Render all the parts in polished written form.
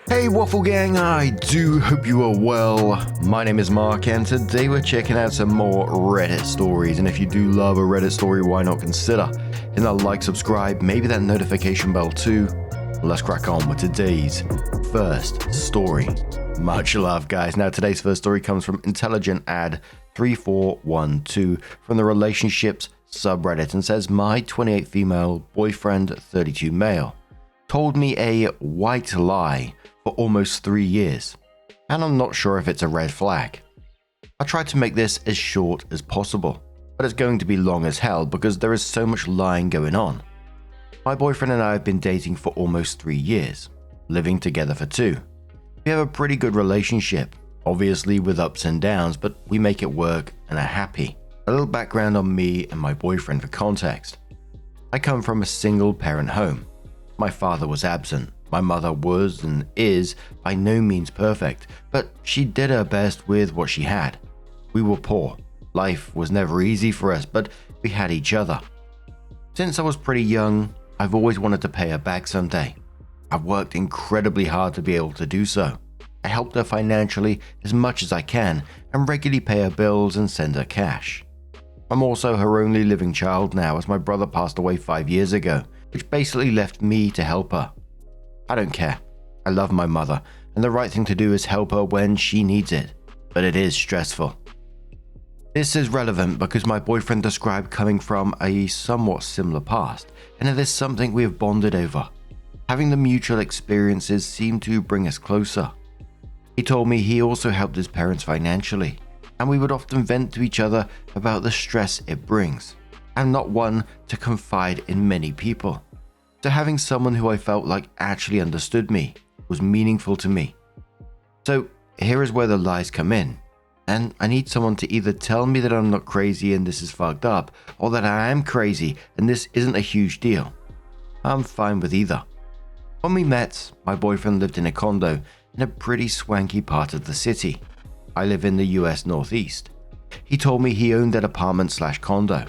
Hey Waffle Gang, I do hope you are well. My name is Mark and today we're checking out some more Reddit stories, and if you do love a Reddit story, why not consider hitting that like, subscribe, maybe that notification bell too. Let's crack on with today's first story. Much love guys. Now today's first story comes from Intelligent Ad 3412 from the relationships subreddit and says, my 28 female boyfriend 32 male told me a white lie for almost 3 years, and I'm not sure if it's a red flag. I tried to make this as short as possible, but it's going to be long as hell because there is so much lying going on. My boyfriend and I have been dating for almost 3 years, living together for 2. We have a pretty good relationship, obviously with ups and downs, but we make it work and are happy. A little background on me and my boyfriend for context. I come from a single parent home. My father was absent. My mother was and is by no means perfect, but she did her best with what she had. We were poor. Life was never easy for us, but we had each other. Since I was pretty young, I've always wanted to pay her back someday. I've worked incredibly hard to be able to do so. I helped her financially as much as I can and regularly pay her bills and send her cash. I'm also her only living child now, as my brother passed away 5 years ago, which basically left me to help her. I don't care. I love my mother, and the right thing to do is help her when she needs it, but it is stressful. This is relevant because my boyfriend described coming from a somewhat similar past, and it is something we have bonded over. Having the mutual experiences seemed to bring us closer. He told me he also helped his parents financially, and we would often vent to each other about the stress it brings. I'm not one to confide in many people. So having someone who I felt like actually understood me was meaningful to me. So here is where the lies come in. And I need someone to either tell me that I'm not crazy and this is fucked up, or that I am crazy and this isn't a huge deal. I'm fine with either. When we met, my boyfriend lived in a condo in a pretty swanky part of the city. I live in the US Northeast. He told me he owned that apartment/condo.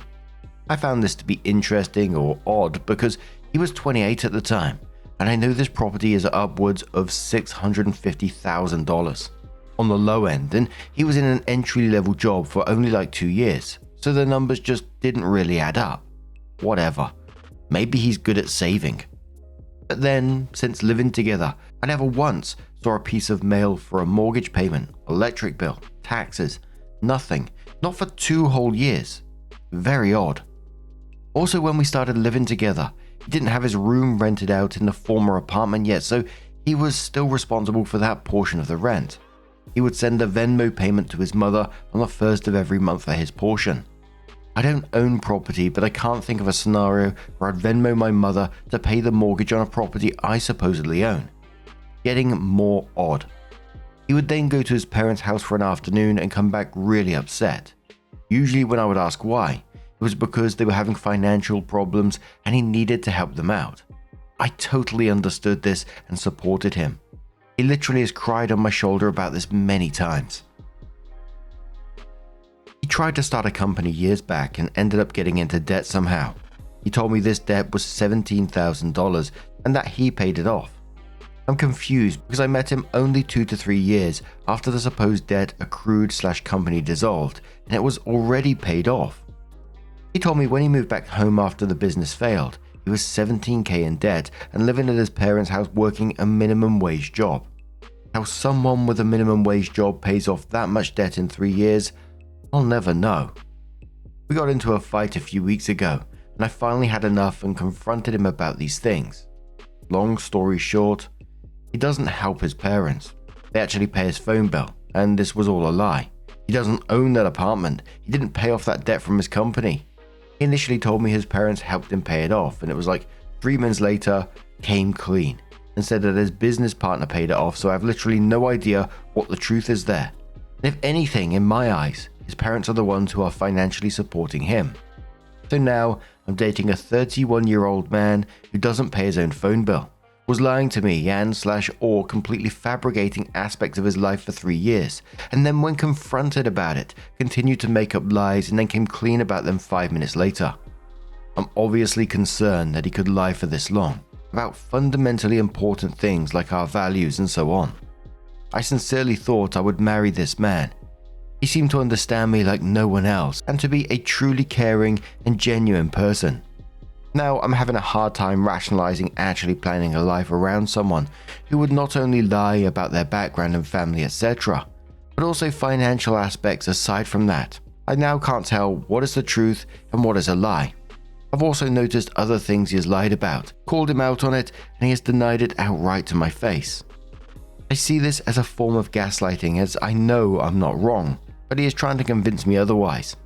I found this to be interesting or odd because he was 28 at the time, and I know this property is upwards of $650,000 on the low end, and he was in an entry-level job for only like 2 years, so the numbers just didn't really add up. Whatever. Maybe he's good at saving. But then, since living together, I never once saw a piece of mail for a mortgage payment, electric bill, taxes, nothing. Not for 2 whole years. Very odd. Also, when we started living together, he didn't have his room rented out in the former apartment yet, so he was still responsible for that portion of the rent. He would send a Venmo payment to his mother on the first of every month for his portion. I don't own property, but I can't think of a scenario where I'd Venmo my mother to pay the mortgage on a property I supposedly own. Getting more odd. He would then go to his parents' house for an afternoon and come back really upset. Usually when I would ask why, it was because they were having financial problems and he needed to help them out. I totally understood this and supported him. He literally has cried on my shoulder about this many times. He tried to start a company years back and ended up getting into debt somehow. He told me this debt was $17,000 and that he paid it off. I'm confused because I met him only 2 to 3 years after the supposed debt accrued/company dissolved and it was already paid off. He told me when he moved back home after the business failed, he was $17,000 in debt and living at his parents' house working a minimum wage job. How someone with a minimum wage job pays off that much debt in 3 years, I'll never know. We got into a fight a few weeks ago and I finally had enough and confronted him about these things. Long story short, he doesn't help his parents. They actually pay his phone bill, and this was all a lie. He doesn't own that apartment. He didn't pay off that debt from his company. He initially told me his parents helped him pay it off, and it was like 3 months later, came clean, and said that his business partner paid it off, so I have literally no idea what the truth is there. And if anything, in my eyes, his parents are the ones who are financially supporting him. So now, I'm dating a 31-year-old man who doesn't pay his own phone bill, was lying to me and/or completely fabricating aspects of his life for 3 years, and then when confronted about it, continued to make up lies and then came clean about them 5 minutes later. I'm obviously concerned that he could lie for this long, about fundamentally important things like our values and so on. I sincerely thought I would marry this man. He seemed to understand me like no one else and to be a truly caring and genuine person. Now I'm having a hard time rationalizing actually planning a life around someone who would not only lie about their background and family, etc., but also financial aspects aside from that. I now can't tell what is the truth and what is a lie. I've also noticed other things he has lied about, called him out on it, and he has denied it outright to my face. I see this as a form of gaslighting, as I know I'm not wrong, but he is trying to convince me otherwise.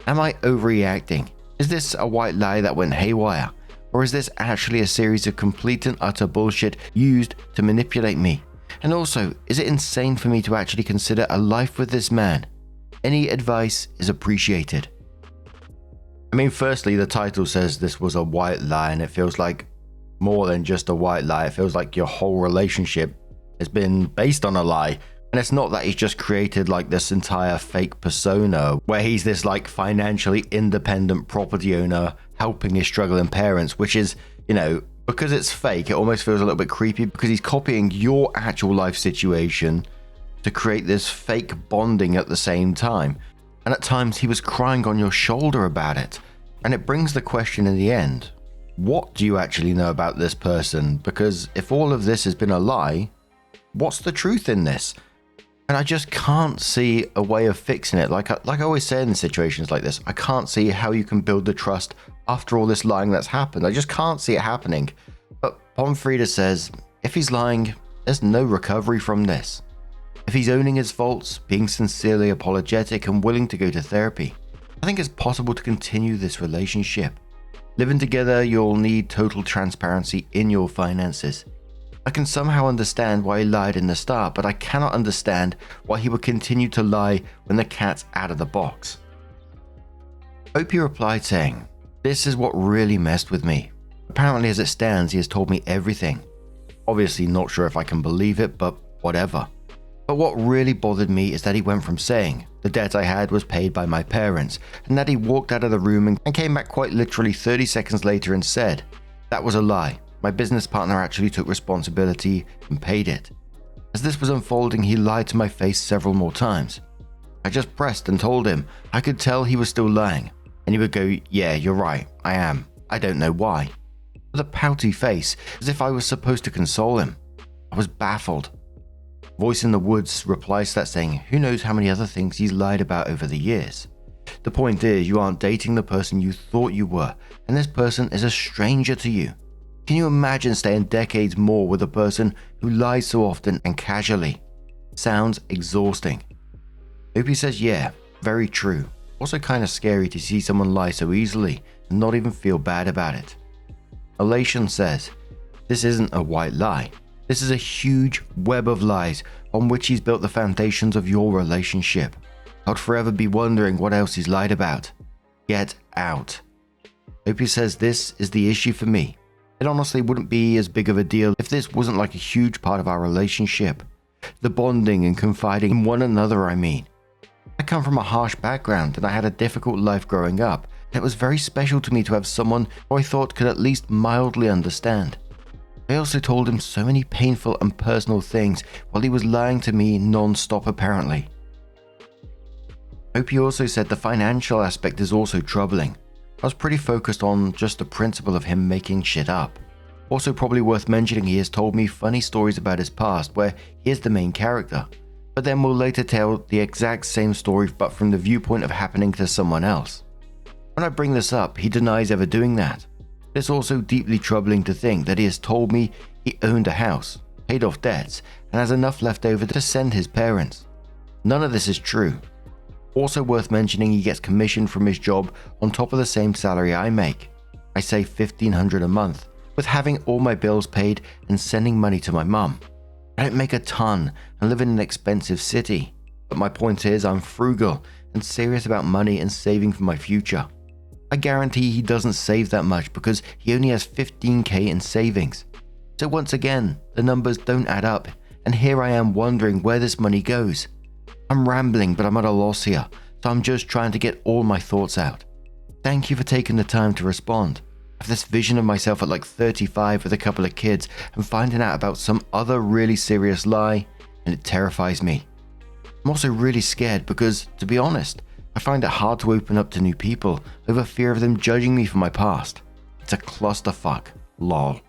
Am I overreacting? Is this a white lie that went haywire? Or is this actually a series of complete and utter bullshit used to manipulate me? And also, is it insane for me to actually consider a life with this man? Any advice is appreciated. I mean, firstly, the title says this was a white lie, and it feels like more than just a white lie. It feels like your whole relationship has been based on a lie. And it's not that he's just created like this entire fake persona where he's this like financially independent property owner helping his struggling parents, which is, because it's fake, it almost feels a little bit creepy because he's copying your actual life situation to create this fake bonding at the same time. And at times he was crying on your shoulder about it. And it brings the question in the end, what do you actually know about this person? Because if all of this has been a lie, what's the truth in this? And I just can't see a way of fixing it. Like I always say in situations like this, I can't see how you can build the trust after all this lying that's happened. I just can't see it happening. But Pomfrida says, if he's lying, there's no recovery from this. If he's owning his faults, being sincerely apologetic and willing to go to therapy, I think it's possible to continue this relationship. Living together, you'll need total transparency in your finances. I can somehow understand why he lied in the start, but I cannot understand why he would continue to lie when the cat's out of the box. Opie replied saying, this is what really messed with me. Apparently as it stands, he has told me everything. Obviously not sure if I can believe it, but whatever. But what really bothered me is that he went from saying the debt I had was paid by my parents, and that he walked out of the room and came back quite literally 30 seconds later and said, that was a lie. My business partner actually took responsibility and paid it. As this was unfolding, he lied to my face several more times. I just pressed and told him I could tell he was still lying, and he would go, yeah, you're right, I am. I don't know why. With a pouty face, as if I was supposed to console him. I was baffled. Voice in the Woods replies to that saying, who knows how many other things he's lied about over the years. The point is, you aren't dating the person you thought you were, and this person is a stranger to you. Can you imagine staying decades more with a person who lies so often and casually? Sounds exhausting. Opie says, yeah, very true. Also kind of scary to see someone lie so easily and not even feel bad about it. Elation says, this isn't a white lie. This is a huge web of lies on which he's built the foundations of your relationship. I'd forever be wondering what else he's lied about. Get out. Opie says this is the issue for me. It honestly wouldn't be as big of a deal if this wasn't like a huge part of our relationship. The bonding and confiding in one another, I mean. I come from a harsh background and I had a difficult life growing up. And it was very special to me to have someone who I thought could at least mildly understand. I also told him so many painful and personal things while he was lying to me non-stop apparently. Opie also said the financial aspect is also troubling. I was pretty focused on just the principle of him making shit up. Also probably worth mentioning, he has told me funny stories about his past where he is the main character, but then will later tell the exact same story but from the viewpoint of happening to someone else. When I bring this up, he denies ever doing that. It's also deeply troubling to think that he has told me he owned a house, paid off debts, and has enough left over to send his parents. None of this is true. Also worth mentioning, he gets commission from his job on top of the same salary I make. I say $1,500 a month, with having all my bills paid and sending money to my mum. I don't make a ton and live in an expensive city, but my point is I'm frugal and serious about money and saving for my future. I guarantee he doesn't save that much because he only has $15,000 in savings. So once again, the numbers don't add up, and here I am wondering where this money goes. I'm rambling, but I'm at a loss here, so I'm just trying to get all my thoughts out. Thank you for taking the time to respond. have this vision of myself at like 35 with a couple of kids and finding out about some other really serious lie, and it terrifies me. I'm also really scared because, to be honest, I find it hard to open up to new people over fear of them judging me for my past. It's a clusterfuck, lol.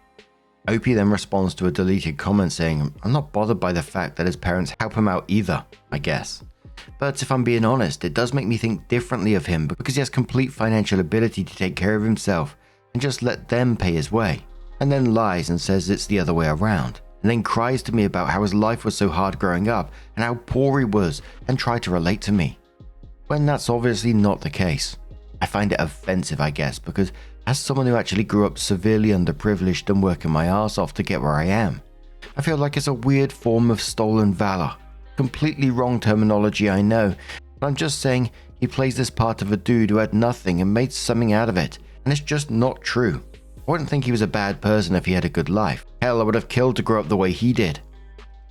Opie then responds to a deleted comment saying, I'm not bothered by the fact that his parents help him out either, I guess. But if I'm being honest, it does make me think differently of him because he has complete financial ability to take care of himself and just let them pay his way, and then lies and says it's the other way around, and then cries to me about how his life was so hard growing up and how poor he was and tried to relate to me, when that's obviously not the case. I find it offensive, I guess, because as someone who actually grew up severely underprivileged and working my ass off to get where I am, I feel like it's a weird form of stolen valor. Completely wrong terminology, I know, but I'm just saying he plays this part of a dude who had nothing and made something out of it, and it's just not true. I wouldn't think he was a bad person if he had a good life. Hell, I would have killed to grow up the way he did.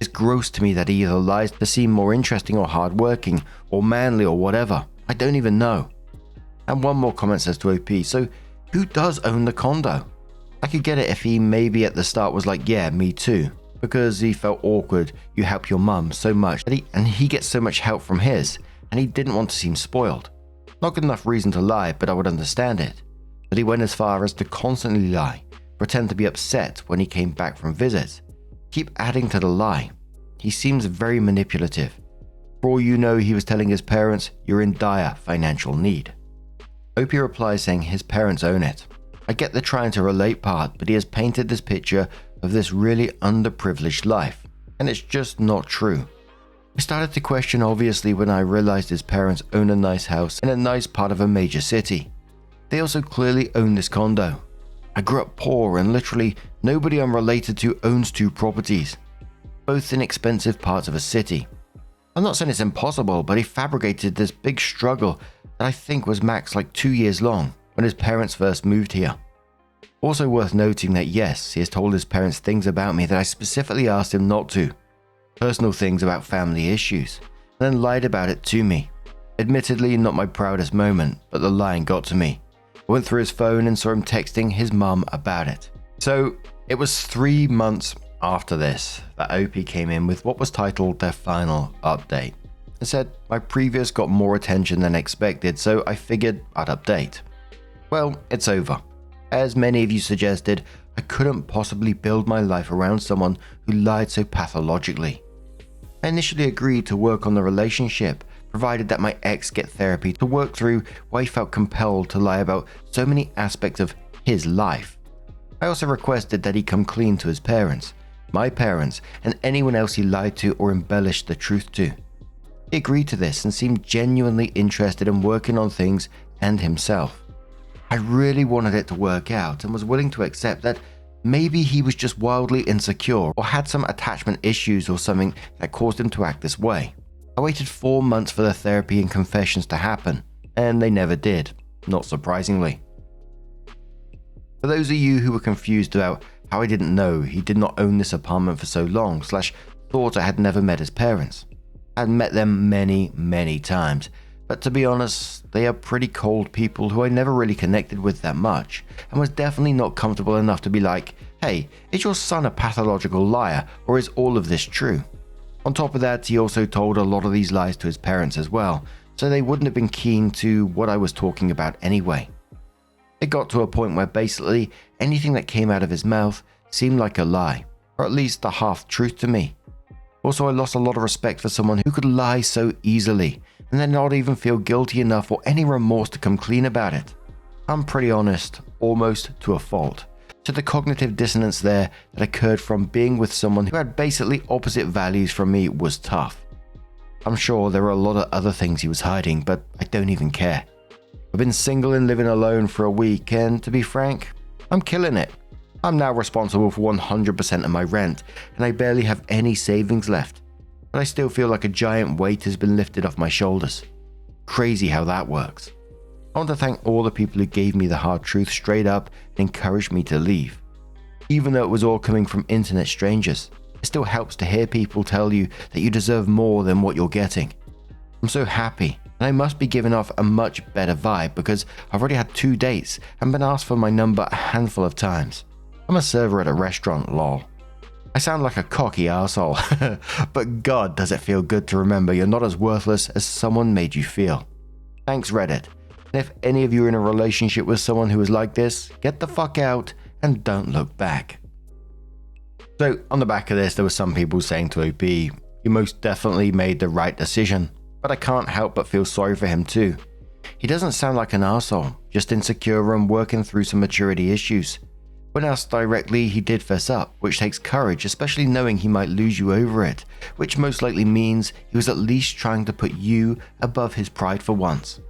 It's gross to me that he either lies to seem more interesting or hardworking or manly or whatever. I don't even know. And one more comment says to OP, so who does own the condo? I could get it if he maybe at the start was like, yeah, me too, because he felt awkward, you help your mum so much, and he gets so much help from his, and he didn't want to seem spoiled. Not good enough reason to lie, but I would understand it. But he went as far as to constantly lie, pretend to be upset when he came back from visits, keep adding to the lie. He seems very manipulative. For all you know, he was telling his parents, you're in dire financial need. Opie replies saying his parents own it. I get the trying to relate part, but he has painted this picture of this really underprivileged life, and it's just not true. I started to question obviously when I realized his parents own a nice house in a nice part of a major city. They also clearly own this condo. I grew up poor and literally nobody I'm related to owns two properties, both in expensive parts of a city. I'm not saying it's impossible, but he fabricated this big struggle that I think was max like 2 years long when his parents first moved here. Also worth noting that yes, he has told his parents things about me that I specifically asked him not to. Personal things about family issues, and then lied about it to me. Admittedly not my proudest moment, but the lying got to me. I went through his phone and saw him texting his mum about it. So it was 3 months after this that OP came in with what was titled their final update. It said, my previous got more attention than expected, so I figured I'd update. Well, it's over. As many of you suggested, I couldn't possibly build my life around someone who lied so pathologically. I initially agreed to work on the relationship, provided that my ex get therapy to work through why he felt compelled to lie about so many aspects of his life. I also requested that he come clean to his parents, my parents, and anyone else he lied to or embellished the truth to. He agreed to this and seemed genuinely interested in working on things and himself. I really wanted it to work out and was willing to accept that maybe he was just wildly insecure or had some attachment issues or something that caused him to act this way. I waited 4 months for the therapy and confessions to happen, and they never did, not surprisingly. For those of you who were confused about how I didn't know he did not own this apartment for so long / thought I had never met his parents. I had met them many times, but to be honest, they are pretty cold people who I never really connected with that much, and was definitely not comfortable enough to be like, hey, is your son a pathological liar, or is all of this true? On top of that, he also told a lot of these lies to his parents as well, so they wouldn't have been keen to what I was talking about anyway. It got to a point where basically anything that came out of his mouth seemed like a lie, or at least a half-truth to me. Also, I lost a lot of respect for someone who could lie so easily, and then not even feel guilty enough or any remorse to come clean about it. I'm pretty honest, almost to a fault. So the cognitive dissonance there that occurred from being with someone who had basically opposite values from me was tough. I'm sure there were a lot of other things he was hiding, but I don't even care. I've been single and living alone for a week, and to be frank, I'm killing it. I'm now responsible for 100% of my rent, and I barely have any savings left. But I still feel like a giant weight has been lifted off my shoulders. Crazy how that works. I want to thank all the people who gave me the hard truth straight up and encouraged me to leave. Even though it was all coming from internet strangers, it still helps to hear people tell you that you deserve more than what you're getting. I'm so happy And I must be giving off a much better vibe because I've already had 2 dates and been asked for my number a handful of times. I'm a server at a restaurant, lol. I sound like a cocky arsehole, but god does it feel good to remember you're not as worthless as someone made you feel. Thanks Reddit. And if any of you are in a relationship with someone who is like this, get the fuck out and don't look back. So on the back of this, there were some people saying to OP, you most definitely made the right decision, but I can't help but feel sorry for him too. He doesn't sound like an arsehole, just insecure and working through some maturity issues. When asked directly, he did fess up, which takes courage, especially knowing he might lose you over it, which most likely means he was at least trying to put you above his pride for once.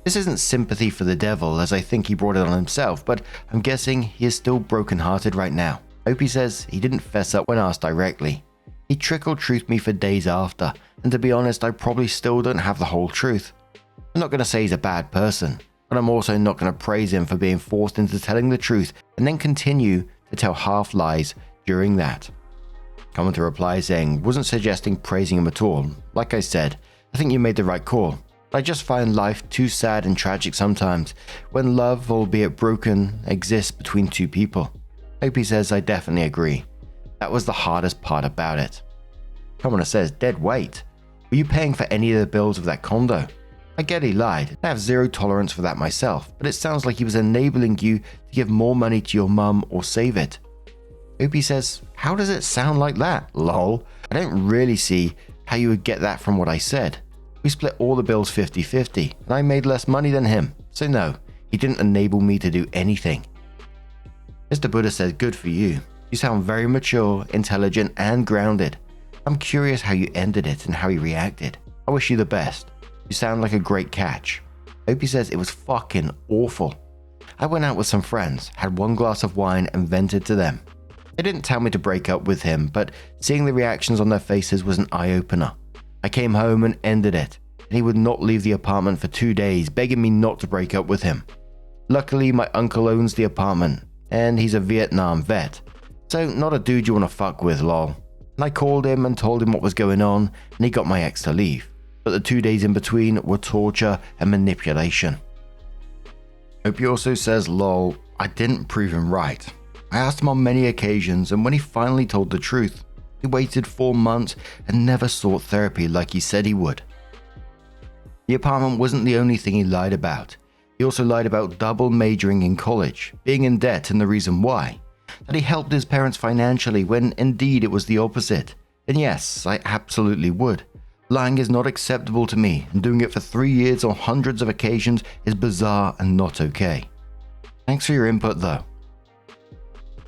This isn't sympathy for the devil, as I think he brought it on himself, but I'm guessing he is still broken-hearted right now. Opie says he didn't fess up when asked directly. He trickle-truthed me for days after, and to be honest, I probably still don't have the whole truth. I'm not going to say he's a bad person, but I'm also not going to praise him for being forced into telling the truth and then continue to tell half lies during that. Commenter replies saying, wasn't suggesting praising him at all. Like I said, I think you made the right call. I just find life too sad and tragic sometimes when love, albeit broken, exists between two people. Opie says, I definitely agree. That was the hardest part about it. Commenter says, dead weight. Were you paying for any of the bills of that condo? I get he lied. I have zero tolerance for that myself, but it sounds like he was enabling you to give more money to your mum or save it. Opie says, how does it sound like that? Lol. I don't really see how you would get that from what I said. We split all the bills 50-50, and I made less money than him. So no, he didn't enable me to do anything. Mr. Buddha says, good for you. You sound very mature, intelligent, and grounded. I'm curious how you ended it and how you reacted. I wish you the best. You sound like a great catch. Opie says it was fucking awful. I went out with some friends, had 1 glass of wine and vented to them. They didn't tell me to break up with him, but seeing the reactions on their faces was an eye-opener. I came home and ended it, and he would not leave the apartment for 2 days, begging me not to break up with him. Luckily, my uncle owns the apartment, and he's a Vietnam vet, so not a dude you want to fuck with, lol. And I called him and told him what was going on, and he got my ex to leave. But the 2 days in between were torture and manipulation. Opie also says, lol, I didn't prove him right. I asked him on many occasions, and when he finally told the truth, he waited 4 months and never sought therapy like he said he would. The apartment wasn't the only thing he lied about. He also lied about double majoring in college, being in debt, and the reason why. That he helped his parents financially when indeed it was the opposite. And yes, I absolutely would. Lying is not acceptable to me, and doing it for 3 years on hundreds of occasions is bizarre and not okay. Thanks for your input though.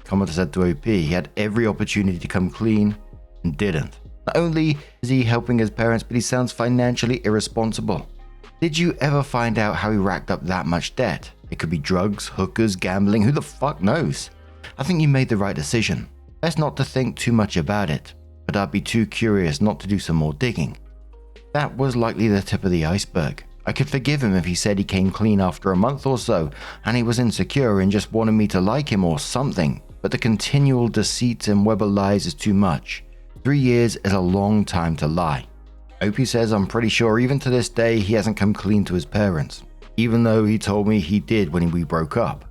Commenter said to OP he had every opportunity to come clean and didn't. Not only is he helping his parents, but he sounds financially irresponsible. Did you ever find out how he racked up that much debt? It could be drugs, hookers, gambling, who the fuck knows? I think you made the right decision. Best not to think too much about it, but I'd be too curious not to do some more digging. That was likely the tip of the iceberg. I could forgive him if he said he came clean after a month or so, and he was insecure and just wanted me to like him or something, but the continual deceit and web of lies is too much. 3 years is a long time to lie. Opie says I'm pretty sure even to this day he hasn't come clean to his parents, even though he told me he did when we broke up.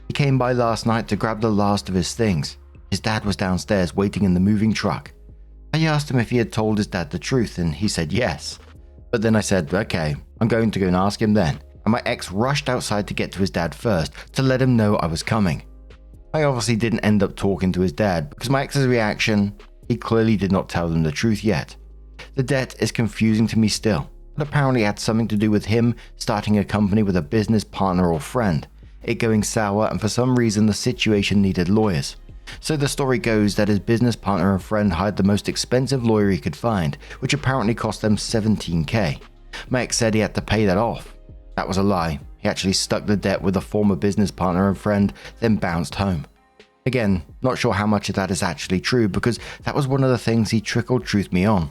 He came by last night to grab the last of his things. His dad was downstairs waiting in the moving truck. I asked him if he had told his dad the truth, and he said yes. But then I said, okay, I'm going to go and ask him then. And my ex rushed outside to get to his dad first, to let him know I was coming. I obviously didn't end up talking to his dad, because my ex's reaction, he clearly did not tell them the truth yet. The debt is confusing to me still, but apparently it had something to do with him starting a company with a business partner or friend, it going sour, and for some reason the situation needed lawyers. So the story goes that his business partner and friend hired the most expensive lawyer he could find, which apparently cost them $17,000. My ex said he had to pay that off. That was a lie. He actually stuck the debt with a former business partner and friend, then bounced home. Again, not sure how much of that is actually true, because that was one of the things he trickled-truthed me on.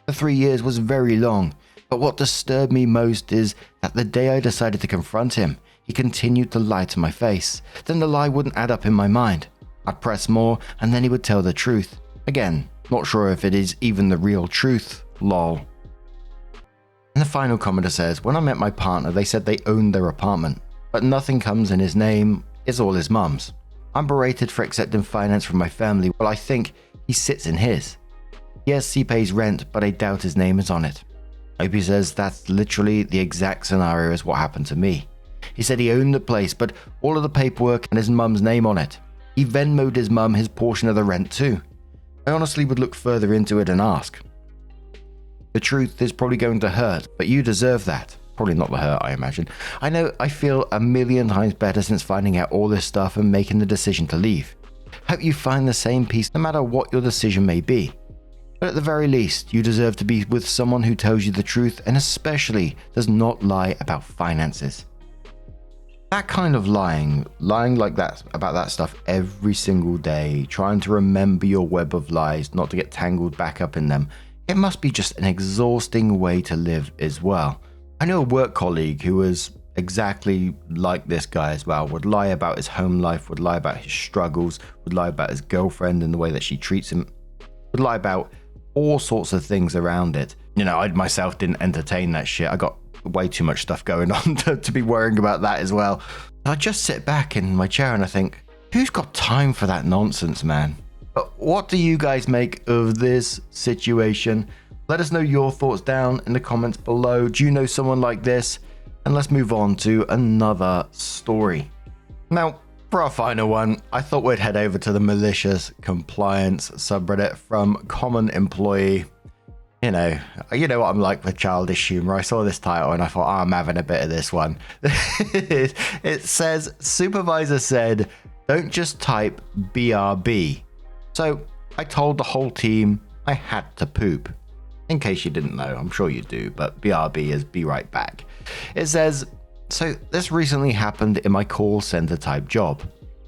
The 3 years was very long, but what disturbed me most is that the day I decided to confront him, he continued to lie to my face. Then the lie wouldn't add up in my mind. I'd press more, and then he would tell the truth. Again, not sure if it is even the real truth, lol. And the final commenter says, when I met my partner, they said they owned their apartment, but nothing comes in his name, it's all his mum's. I'm berated for accepting finance from my family, well I think he sits in his. Yes, he pays rent, but I doubt his name is on it. Opie says that's literally the exact scenario as what happened to me. He said he owned the place, but all of the paperwork and his mum's name on it. He Venmo'd his mum his portion of the rent too. I honestly would look further into it and ask. The truth is probably going to hurt, but you deserve that. Probably not the hurt, I imagine. I know I feel a million times better since finding out all this stuff and making the decision to leave. Hope you find the same peace no matter what your decision may be. But at the very least, you deserve to be with someone who tells you the truth and especially does not lie about finances. That kind of lying like that about that stuff every single day, trying to remember your web of lies, not to get tangled back up in them, it must be just an exhausting way to live as well. I know a work colleague who was exactly like this guy as well, would lie about his home life, would lie about his struggles, would lie about his girlfriend and the way that she treats him, would lie about all sorts of things around it. You know, I myself didn't entertain that shit. I got way too much stuff going on to be worrying about that as well. I just sit back in my chair and I think, who's got time for that nonsense, man? But what do you guys make of this situation? Let us know your thoughts down in the comments below. Do you know someone like this? And let's move on to another story. Now, for our final one, I thought we'd head over to the malicious compliance subreddit from Common Employee. You know what I'm like with childish humor. I saw this title and I thought, I'm having a bit of this one. It says, supervisor said, don't just type BRB. So I told the whole team I had to poop. In case you didn't know, I'm sure you do, but BRB is be right back. It says, so this recently happened in my call center type job.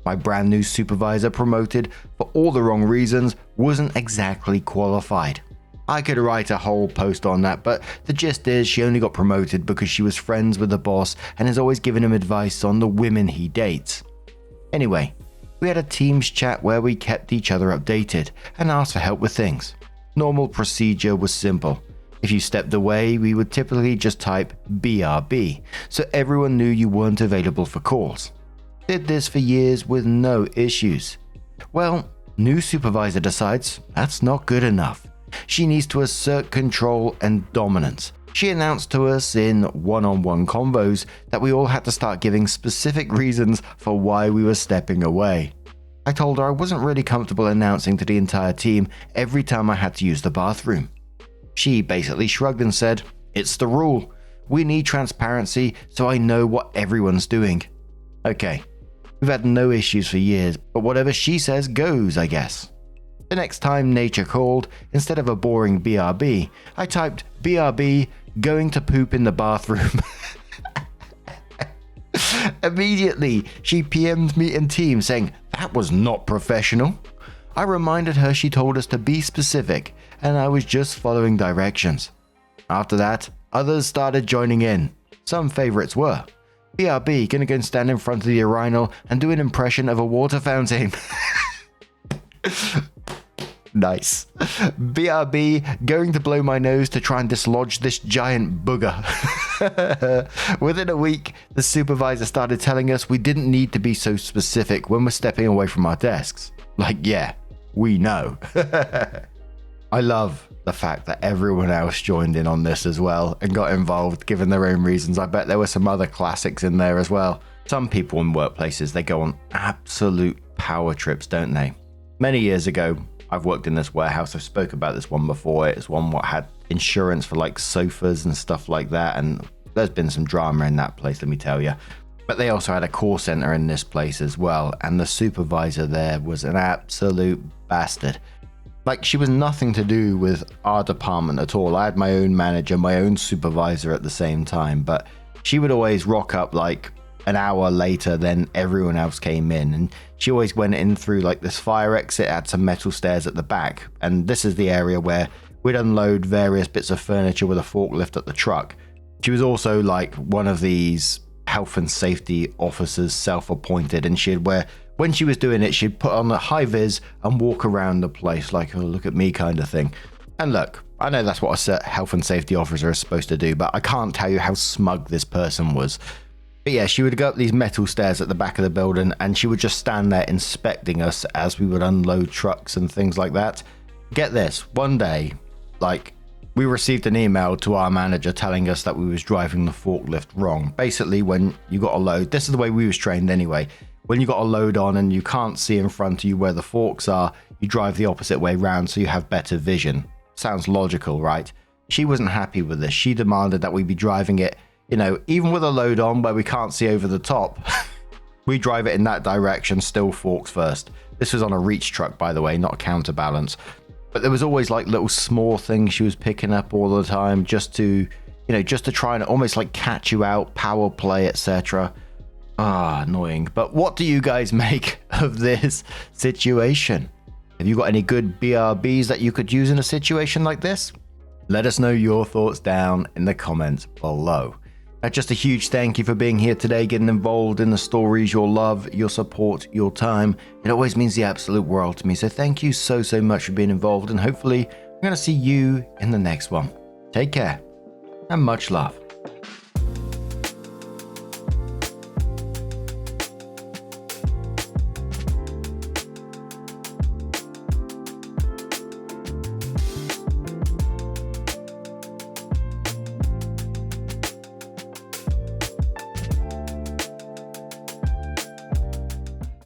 My brand new supervisor promoted for all the wrong reasons wasn't exactly qualified. I could write a whole post on that, but the gist is she only got promoted because she was friends with the boss and is always giving him advice on the women he dates. Anyway, we had a Teams chat where we kept each other updated and asked for help with things. Normal procedure was simple. If you stepped away, we would typically just type BRB, so everyone knew you weren't available for calls. Did this for years with no issues. Well, new supervisor decides that's not good enough. She needs to assert control and dominance. She announced to us in one-on-one convos that we all had to start giving specific reasons for why we were stepping away. I told her I wasn't really comfortable announcing to the entire team every time I had to use the bathroom. She basically shrugged and said, it's the rule. We need transparency so I know what everyone's doing. Okay, we've had no issues for years, but whatever she says goes, I guess. The next time nature called, instead of a boring BRB, I typed BRB going to poop in the bathroom. Immediately, she PM'd me in Teams saying that was not professional. I reminded her she told us to be specific and I was just following directions. After that, others started joining in. Some favorites were BRB gonna go and stand in front of the urinal and do an impression of a water fountain. Nice. BRB going to blow my nose to try and dislodge this giant booger. Within a week, the supervisor started telling us we didn't need to be so specific when we're stepping away from our desks. Like, yeah, we know. I love the fact that everyone else joined in on this as well and got involved, given their own reasons. I bet there were some other classics in there as well. Some people in workplaces, they go on absolute power trips, don't they? Many years ago, I've worked in this warehouse. I've spoke about this one before. It's one what had insurance for like sofas and stuff like that. And there's been some drama in that place, let me tell you. But they also had a call center in this place as well. And the supervisor there was an absolute bastard. Like, she was nothing to do with our department at all. I had my own manager, my own supervisor at the same time. But she would always rock up like an hour later than everyone else came in, and she always went in through like this fire exit, had some metal stairs at the back, and this is the area where we'd unload various bits of furniture with a forklift at the truck. She was also like one of these health and safety officers, self-appointed, and when she was doing it, she'd put on a high vis and walk around the place like, oh, look at me kind of thing. And look, I know that's what a health and safety officer is supposed to do, but I can't tell you how smug this person was. But yeah, she would go up these metal stairs at the back of the building and she would just stand there inspecting us as we would unload trucks and things like that. Get this, one day, like, we received an email to our manager telling us that we was driving the forklift wrong. Basically, when you got a load, this is the way we was trained anyway. When you got a load on and you can't see in front of you where the forks are, you drive the opposite way round so you have better vision. Sounds logical, right? She wasn't happy with this. She demanded that we be driving it, you know, even with a load on where we can't see over the top. We drive it in that direction, still forks first. This was on a reach truck, by the way, not a counterbalance. But there was always like little small things she was picking up all the time just to, you know, just to try and almost like catch you out, power play, etc. Annoying. But what do you guys make of this situation? Have you got any good BRBs that you could use in a situation like this? Let us know your thoughts down in the comments below. Just a huge thank you for being here today, getting involved in the stories, your love, your support, your time. It always means the absolute world to me. So thank you so much for being involved, and hopefully I'm going to see you in the next one. Take care and much love.